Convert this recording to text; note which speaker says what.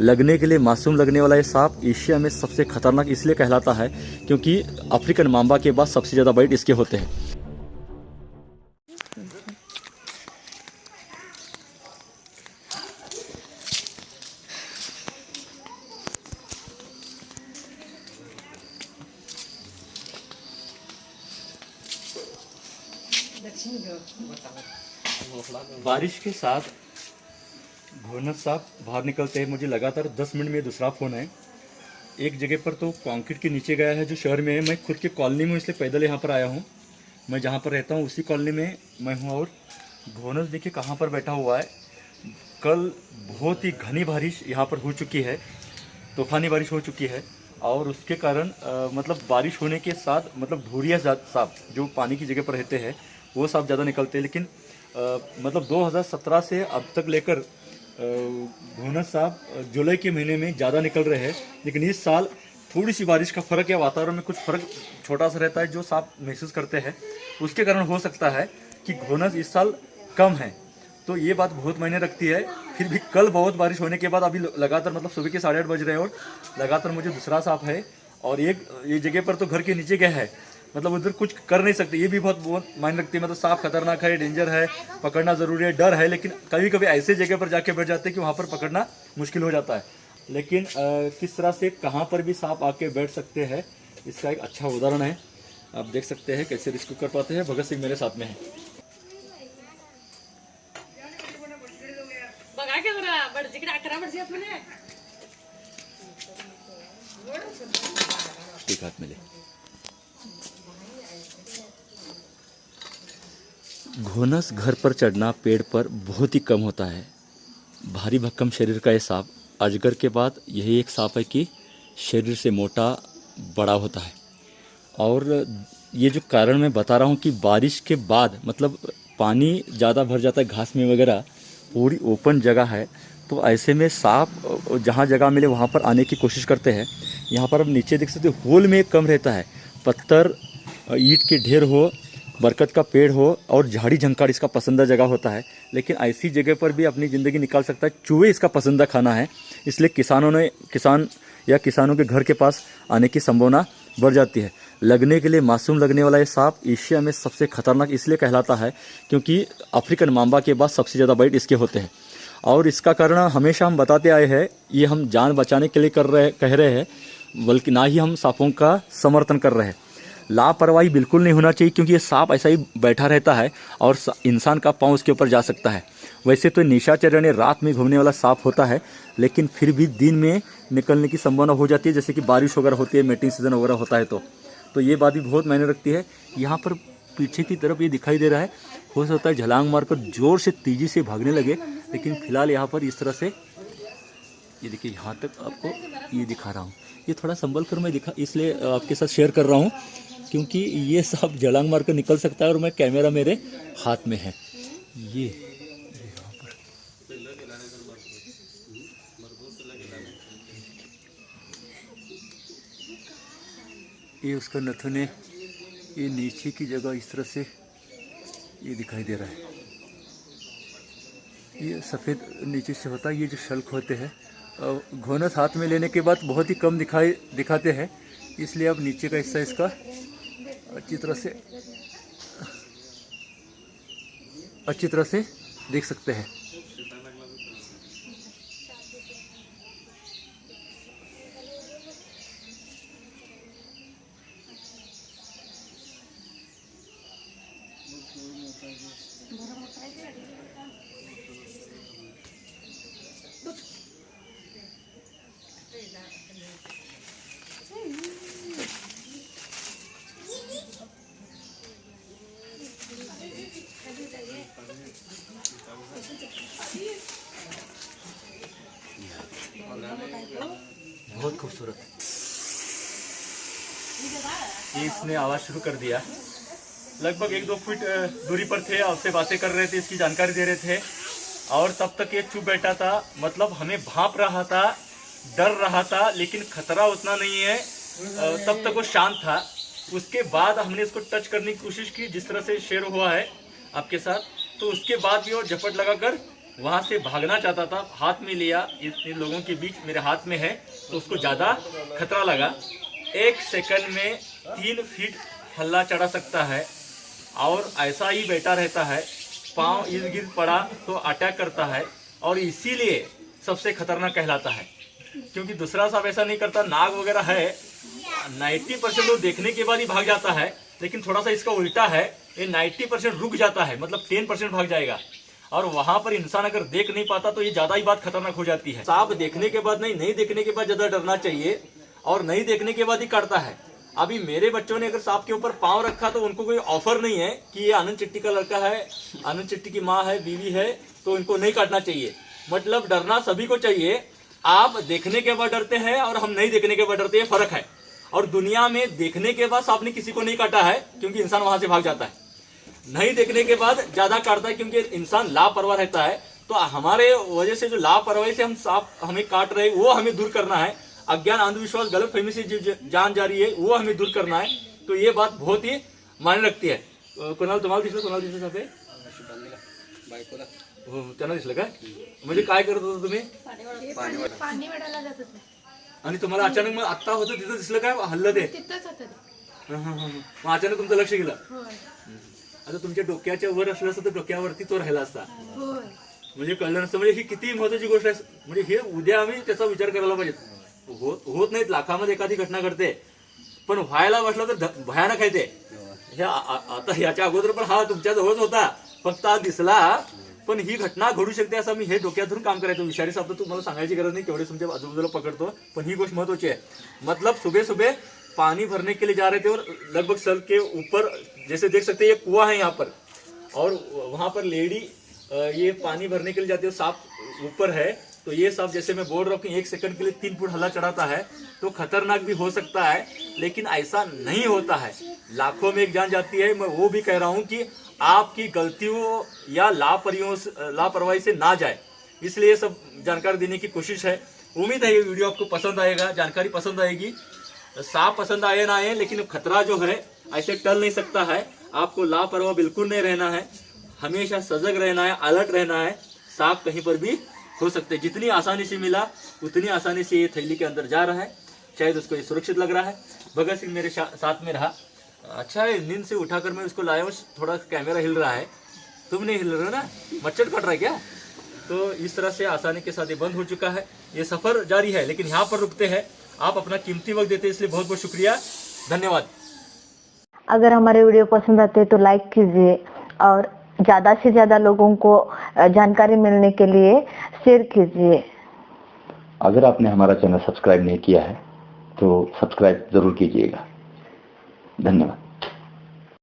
Speaker 1: लगने के लिए मासूम लगने वाला ये सांप एशिया में सबसे खतरनाक इसलिए कहलाता है क्योंकि अफ्रीकन मांबा के बाद सबसे ज़्यादा बाइट इसके होते हैं। बारिश के साथ घोनस सांप बाहर निकलते हैं। मुझे लगातार 10 मिनट में दूसरा फ़ोन है। एक जगह पर तो कंक्रीट के नीचे गया है जो शहर में है। मैं खुद के कॉलोनी में इसलिए पैदल यहाँ पर आया हूँ। मैं जहाँ पर रहता हूँ उसी कॉलोनी में मैं हूँ और घोनस देखिए कहाँ पर बैठा हुआ है। कल बहुत ही घनी बारिश यहाँ पर हो चुकी है, तूफानी बारिश हो चुकी है और उसके कारण मतलब बारिश होने के साथ मतलब धुरिया सांप जो पानी की जगह पर रहते हैं वो सांप ज़्यादा निकलते हैं। लेकिन मतलब 2017 से अब तक लेकर घोनस सांप जुलाई के महीने में ज़्यादा निकल रहे हैं। लेकिन इस साल थोड़ी सी बारिश का फ़र्क या वातावरण में कुछ फ़र्क छोटा सा रहता है जो सांप महसूस करते हैं, उसके कारण हो सकता है कि घोनस इस साल कम है। तो ये बात बहुत मायने रखती है। फिर भी कल बहुत बारिश होने के बाद अभी लगातार मतलब सुबह के 8:30 बज रहे हैं और लगातार मुझे दूसरा सांप है और एक ये जगह पर तो घर के नीचे गया है, मतलब उधर कुछ कर नहीं सकते। ये भी बहुत मायने रखती है। मतलब सांप खतरनाक है, डेंजर है, पकड़ना ज़रूरी है, डर है। लेकिन कभी कभी ऐसे जगह पर जाके बैठ जाते हैं कि वहाँ पर पकड़ना मुश्किल हो जाता है। लेकिन किस तरह से कहाँ पर भी सांप आके बैठ सकते हैं इसका एक अच्छा उदाहरण है। आप देख सकते हैं कैसे रेस्क्यू कर पाते हैं। भगत सिंह मेरे साथ में है। एक हाथ में ले। घोनस घर पर चढ़ना पेड़ पर बहुत ही कम होता है। भारी भक्कम शरीर का ये सांप अजगर के बाद यही एक सांप है कि शरीर से मोटा बड़ा होता है। और ये जो कारण मैं बता रहा हूँ कि बारिश के बाद मतलब पानी ज़्यादा भर जाता है, घास में वगैरह पूरी ओपन जगह है, तो ऐसे में सांप जहाँ जगह मिले वहाँ पर आने की कोशिश करते हैं। यहाँ पर अब नीचे देख सकते हो होल में कम रहता है। पत्थर ईंट के ढेर हो, बरगद का पेड़ हो और झाड़ी झंकार इसका पसंदीदा जगह होता है। लेकिन ऐसी जगह पर भी अपनी ज़िंदगी निकाल सकता है। चूहे इसका पसंदीदा खाना है, इसलिए किसानों के घर के पास आने की संभावना बढ़ जाती है। लगने के लिए मासूम लगने वाला ये सांप एशिया में सबसे खतरनाक इसलिए कहलाता है क्योंकि अफ्रीकन मांबा के बाद सबसे ज़्यादा बाइट इसके होते हैं। और इसका कारण हमेशा हम बताते आए हैं, ये हम जान बचाने के लिए कह रहे हैं, बल्कि ना ही हम सांपों का समर्थन कर रहे हैं। लापरवाही बिल्कुल नहीं होना चाहिए क्योंकि ये सांप ऐसा ही बैठा रहता है और इंसान का पाँव उसके ऊपर जा सकता है। वैसे तो निशाचर यानी रात में घूमने वाला सांप होता है, लेकिन फिर भी दिन में निकलने की संभावना हो जाती है, जैसे कि बारिश वगैरह होती है, मेटिंग सीजन वगैरह होता है तो ये बात भी बहुत मायने रखती है। यहाँ पर पीछे की तरफ ये दिखाई दे रहा है, हो सकता है छलांग मारकर जोर से तेजी से भागने लगे। लेकिन फिलहाल यहाँ पर इस तरह से ये देखिए, यहाँ तक आपको ये दिखा रहा हूँ। ये थोड़ा संभल कर मैं इसलिए आपके साथ शेयर कर रहा हूँ क्योंकि ये सब छलांग मार कर निकल सकता है और मैं कैमरा मेरे हाथ में है। ये यहाँ पर ये उसका नथुन है। ये नीचे की जगह इस तरह से ये दिखाई दे रहा है। ये सफ़ेद नीचे से होता है। ये जो शल्क होते हैं घोनस हाथ में लेने के बाद बहुत ही कम दिखाते हैं, इसलिए अब नीचे का हिस्सा इसका अच्छी तरह से देख सकते हैं। बहुत खूबसूरत। ये इसने आवाज शुरू कर दिया। लगभग 1-2 फीट दूरी पर थे, आपसे बातें कर रहे थे, इसकी जानकारी दे रहे थे और तब तक ये चुप बैठा था। मतलब हमें भांप रहा था, डर रहा था, लेकिन खतरा उतना नहीं है। तब तक वो शांत था। उसके बाद हमने इसको टच करने की कोशिश की, जिस तरह से शेयर हुआ है आपके साथ, तो उसके बाद भी वो झपट लगाकर वहाँ से भागना चाहता था, हाथ में लिया, इन लोगों के बीच मेरे हाथ में है, तो उसको ज़्यादा खतरा लगा। 1 सेकंड में 3 फीट हल्ला चढ़ा सकता है और ऐसा ही बैठा रहता है, पाँव इर्द गिर्द पड़ा तो अटैक करता है और इसीलिए सबसे खतरनाक कहलाता है। क्योंकि दूसरा सांप ऐसा नहीं करता, नाग वगैरह है 90% वो देखने के बाद ही भाग जाता है, लेकिन थोड़ा सा इसका उल्टा है, ये 90% रुक जाता है, मतलब 10% भाग जाएगा। और वहां पर इंसान अगर देख नहीं पाता तो ये ज्यादा ही बात खतरनाक हो जाती है। सांप देखने के बाद नहीं देखने के बाद ज्यादा डरना चाहिए, और नहीं देखने के बाद ही काटता है। अभी मेरे बच्चों ने अगर सांप के ऊपर पांव रखा तो उनको कोई ऑफर नहीं है कि ये आनंद चिट्टी का लड़का है, आनंद चिट्टी की माँ है, बीवी है, तो इनको नहीं काटना चाहिए। मतलब डरना सभी को चाहिए। आप देखने के बाद डरते हैं और हम नहीं देखने के बाद डरते हैं, फर्क है। और दुनिया में देखने के बाद सांप ने किसी को नहीं काटा है, क्योंकि इंसान वहां से भाग जाता है। नहीं देखने के बाद ज्यादा काटता है, क्योंकि इंसान लापरवाह रहता है। तो हमारे वजह से जो लापरवाही से हम सांप हमें काट रहे हैं, वो हमें दूर करना है। अज्ञान, अंधविश्वास, गलतफहमी से जो जान जा रही है, वो हमें दूर करना है। तो ये बात बहुत ही मायने रखती है। कोणाला तुम्हाला दिसलं? कोणाला दिसलं सांपे? हो, त्यांना दिसलं काय? म्हणजे काय करत होता तुम्ही?
Speaker 2: पाणी वाढायला जात होते.
Speaker 1: आणि तुम्हाला अचानक मग आत्ता होतं तिथं दिसलं काय? हल्लं ते?
Speaker 2: तिथंच होतं ते.
Speaker 1: मग अचानक तुमचं लक्ष गेलं.
Speaker 2: होय
Speaker 1: आता तुमच्या डोक्याच्या वर असलं असतं तर डोक्यावरती तो राहिला असता.
Speaker 2: होय
Speaker 1: म्हणजे कळलं नसतं. म्हणजे ही किती महत्वाची गोष्ट आहे. म्हणजे हे उद्या आम्ही त्याचा विचार करायला पाहिजे. होत नाहीत, लाखामध्ये एखादी घटना घडते, पण व्हायला बसलं तर भयानक आहे ते. हे आता याच्या अगोदर पण हा तुमच्या जवळच होता, फक्त आज दिसला. पण ही घटना घडू शकते असं मी हे डोक्यात धरून काम करायचं. विषारी साप तर तुम्हाला सांगायची गरज नाही, केवढे तुमच्या आजूबाजूला पकडतो. पण ही गोष्ट महत्वाची है। मतलब सुबह सुबह पानी भरने के लिए जा रहे थे और लगभग सर के ऊपर, जैसे देख सकते हैं ये कुआं है यहाँ पर, और वहां पर लेडी ये पानी भरने के लिए जाती है, सांप ऊपर है। तो ये सांप, जैसे मैं बोल रहा हूँ कि 1 सेकंड के लिए 3 फुट हल्ला चढ़ाता है, तो खतरनाक भी हो सकता है, लेकिन ऐसा नहीं होता है। लाखों में एक जान जाती है। मैं वो भी कह रहा हूँ कि आपकी गलतियों या लापरवाही से ना जाए, इसलिए ये सब जानकारी देने की कोशिश है। उम्मीद है ये वीडियो आपको पसंद आएगा, जानकारी पसंद आएगी। सांप पसंद आए ना आए, लेकिन खतरा जो है ऐसे टल नहीं सकता है। आपको लापरवाह बिल्कुल नहीं रहना है, हमेशा सजग रहना है, अलर्ट रहना है। सांप कहीं पर भी हो सकते हैं। जितनी आसानी से मिला उतनी आसानी से ये थैली के अंदर जा रहा है, शायद उसको ये सुरक्षित लग रहा है। भगत सिंह मेरे साथ में रहा। अच्छा है, नींद से उठाकर मैं उसको लाया हूँ, थोड़ा कैमरा हिल रहा है, तुम नहीं हिल रहे हो ना, मच्छर कट रहा है क्या? तो इस तरह से आसानी के साथ ये बंद हो चुका है। ये सफर जारी है, लेकिन यहाँ पर रुकते हैं। आप अपना कीमती वक्त देते हैं, इसलिए बहुत बहुत शुक्रिया, धन्यवाद।
Speaker 3: अगर हमारे वीडियो पसंद आते हैं तो लाइक कीजिए, और ज़्यादा से ज़्यादा लोगों को जानकारी मिलने के लिए शेयर कीजिए।
Speaker 4: अगर आपने हमारा चैनल सब्सक्राइब नहीं किया है तो सब्सक्राइब जरूर कीजिएगा। धन्यवाद।